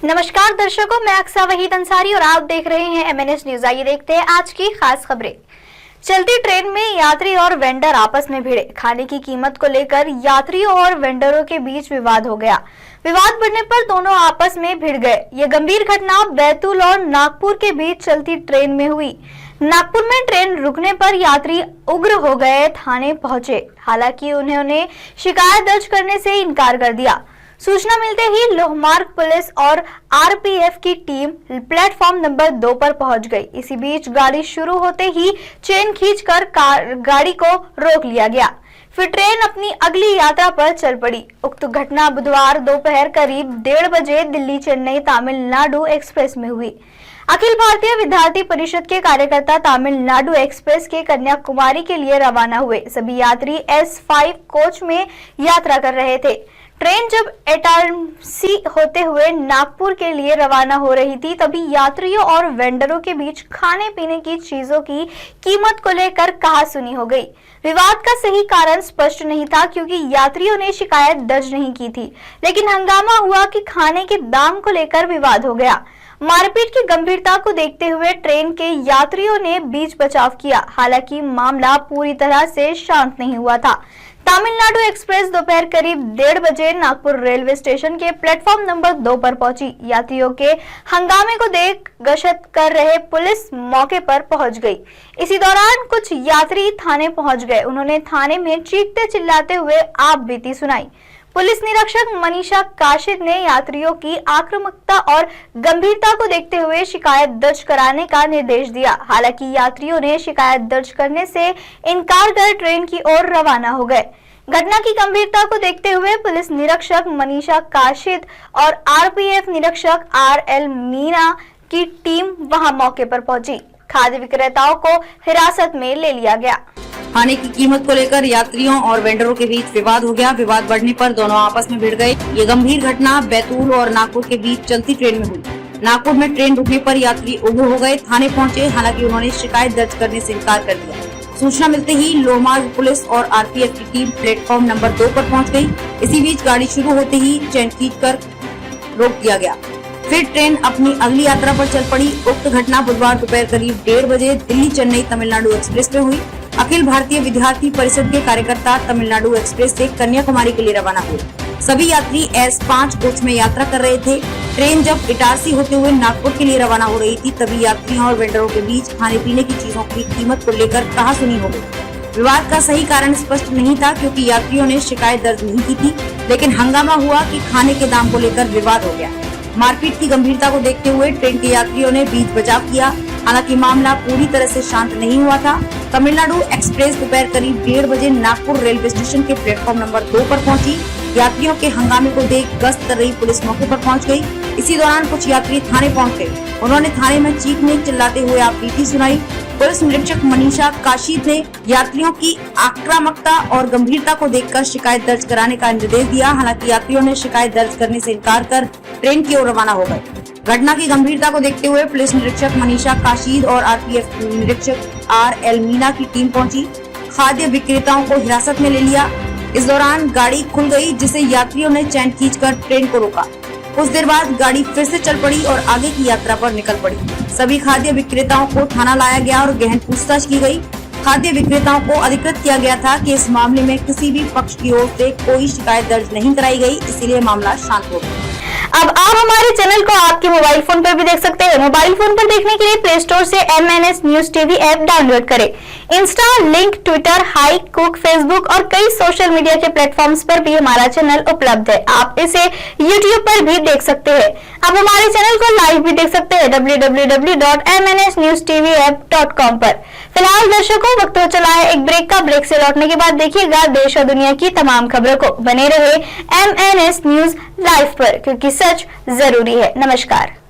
नमस्कार दर्शकों, मैं अक्सा वहीद अंसारी और आप देख रहे हैं MNS न्यूज। आइए देखते हैं आज की खास खबरें। चलती ट्रेन में यात्री और वेंडर आपस में भिड़े। खाने की कीमत को लेकर यात्रियों और वेंडरों के बीच विवाद हो गया। विवाद बढ़ने पर दोनों आपस में भिड़ गए। यह गंभीर घटना बैतूल और नागपुर के बीच चलती ट्रेन में हुई। नागपुर में ट्रेन रुकने पर यात्री उग्र हो गए, थाने पहुंचे। हालांकि उन्होंने शिकायत दर्ज करने से इनकार कर दिया। सूचना मिलते ही लोहमार्ग पुलिस और RPF की टीम प्लेटफॉर्म नंबर 2 पर पहुंच गई। इसी बीच गाड़ी शुरू होते ही चेन खींचकर गाड़ी को रोक लिया गया। फिर ट्रेन अपनी अगली यात्रा पर चल पड़ी। उक्त घटना बुधवार दोपहर करीब 1:30 बजे दिल्ली चेन्नई तमिलनाडु एक्सप्रेस में हुई। अखिल भारतीय विद्यार्थी परिषद के कार्यकर्ता तमिलनाडु एक्सप्रेस के कन्याकुमारी के लिए रवाना हुए। सभी यात्री S5 कोच में यात्रा कर रहे थे। ट्रेन जब इटारसी होते हुए नागपुर के लिए रवाना हो रही थी, तभी यात्रियों और वेंडरों के बीच खाने पीने की चीजों की कीमत को लेकर कहासुनी हो गई। विवाद का सही कारण स्पष्ट नहीं था, क्योंकि यात्रियों ने शिकायत दर्ज नहीं की थी, लेकिन हंगामा हुआ कि खाने के दाम को लेकर विवाद हो गया। मारपीट की गंभीरता को देखते हुए ट्रेन के यात्रियों ने बीच बचाव किया। हालांकि मामला पूरी तरह से शांत नहीं हुआ था। तमिलनाडु एक्सप्रेस दोपहर करीब 1:30 बजे नागपुर रेलवे स्टेशन के प्लेटफॉर्म नंबर 2 पर पहुंची। यात्रियों के हंगामे को देख गश्त कर रहे पुलिस मौके पर पहुंच गई। इसी दौरान कुछ यात्री थाने पहुंच गए। उन्होंने थाने में चीखते चिल्लाते हुए आप बीती सुनाई। पुलिस निरीक्षक मनीषा काशिद ने यात्रियों की आक्रामकता और गंभीरता को देखते हुए शिकायत दर्ज कराने का निर्देश दिया। हालांकि यात्रियों ने शिकायत दर्ज करने से इनकार कर ट्रेन की ओर रवाना हो गए। घटना की गंभीरता को देखते हुए पुलिस निरीक्षक मनीषा काशिद और RPF निरीक्षक RL मीना की टीम वहां मौके पर पहुंची। खाद्य विक्रेताओं को हिरासत में ले लिया गया। खाने की कीमत को लेकर यात्रियों और वेंडरों के बीच विवाद हो गया। विवाद बढ़ने पर दोनों आपस में भिड़ गए। ये गंभीर घटना बैतूल और नागपुर के बीच चलती ट्रेन में हुई। नागपुर में ट्रेन रुकने पर यात्री उग्र हो गए, थाने पहुंचे। हालांकि उन्होंने शिकायत दर्ज करने से इनकार कर दिया। सूचना मिलते ही लोहमार्ग पुलिस और RPF की टीम प्लेटफॉर्म नंबर 2 पर पहुँच गयी। इसी बीच गाड़ी शुरू होते ही चेन खींचकर रोक दिया गया। फिर ट्रेन अपनी अगली यात्रा पर चल पड़ी। उक्त घटना बुधवार दोपहर करीब 1:30 बजे दिल्ली चेन्नई तमिलनाडु एक्सप्रेस में हुई। अखिल भारतीय विद्यार्थी परिषद के कार्यकर्ता तमिलनाडु एक्सप्रेस से कन्याकुमारी के लिए रवाना हुए। सभी यात्री S5 कोच में यात्रा कर रहे थे। ट्रेन जब इटारसी होते हुए नागपुर के लिए रवाना हो रही थी, तभी यात्रियों और वेंडरों के बीच खाने पीने की चीजों की कीमत को लेकर कहासुनी हो गई। विवाद का सही कारण स्पष्ट नहीं था, क्योंकि यात्रियों ने शिकायत दर्ज नहीं की थी, लेकिन हंगामा हुआ कि खाने के दाम को लेकर विवाद हो गया। मारपीट की गंभीरता को देखते हुए ट्रेन के यात्रियों ने बीच बचाव किया। हालांकि मामला पूरी तरह से शांत नहीं हुआ था। तमिलनाडु एक्सप्रेस दोपहर करीब 1:30 बजे नागपुर रेलवे स्टेशन के प्लेटफॉर्म नंबर 2 पर पहुंची। यात्रियों के हंगामे को देख गश्त कर रही पुलिस मौके पर पहुंच गई। इसी दौरान कुछ यात्री थाने पहुंच गए। उन्होंने थाने में चीखने चिल्लाते हुए आप बीती सुनाई। पुलिस निरीक्षक मनीषा काशिद ने यात्रियों की आक्रामकता और गंभीरता को देखकर शिकायत दर्ज कराने का निर्देश दिया। हालांकि यात्रियों ने शिकायत दर्ज करने से इनकार कर ट्रेन की ओर रवाना हो गए। घटना की गंभीरता को देखते हुए पुलिस निरीक्षक मनीषा काशिद और RPF निरीक्षक RL मीना की टीम पहुंची। खाद्य विक्रेताओं को हिरासत में ले लिया। इस दौरान गाड़ी खुल गई, जिसे यात्रियों ने चैन खींचकर ट्रेन को रोका। कुछ देर बाद गाड़ी फिर से चल पड़ी और आगे की यात्रा पर निकल पड़ी। सभी खाद्य विक्रेताओं को थाना लाया गया और गहन पूछताछ की गई। खाद्य विक्रेताओं को अधिकृत किया गया था कि इस मामले में किसी भी पक्ष की ओर से कोई शिकायत दर्ज नहीं कराई गई, इसीलिए मामला शांत हो गया। अब आप हमारे चैनल को आपके मोबाइल फोन पर भी देख सकते हैं। मोबाइल फोन पर देखने के लिए प्ले स्टोर से MNS news TV app download करें। Insta, link, Twitter, Hike, Koo, Facebook और कई सोशल मीडिया के प्लेटफॉर्म्स पर भी हमारा चैनल उपलब्ध है। आप इसे YouTube पर भी देख सकते हैं। आप हमारे चैनल को लाइव भी देख सकते हैं www.mnsnewstvap.com पर। फिलहाल दर्शकों, वक्त हो चला है एक ब्रेक का। ब्रेक से लौटने के बाद देखिएगा देश और दुनिया की तमाम खबरों को। बने रहे MNS न्यूज लाइव पर, क्योंकि सच जरूरी है। नमस्कार।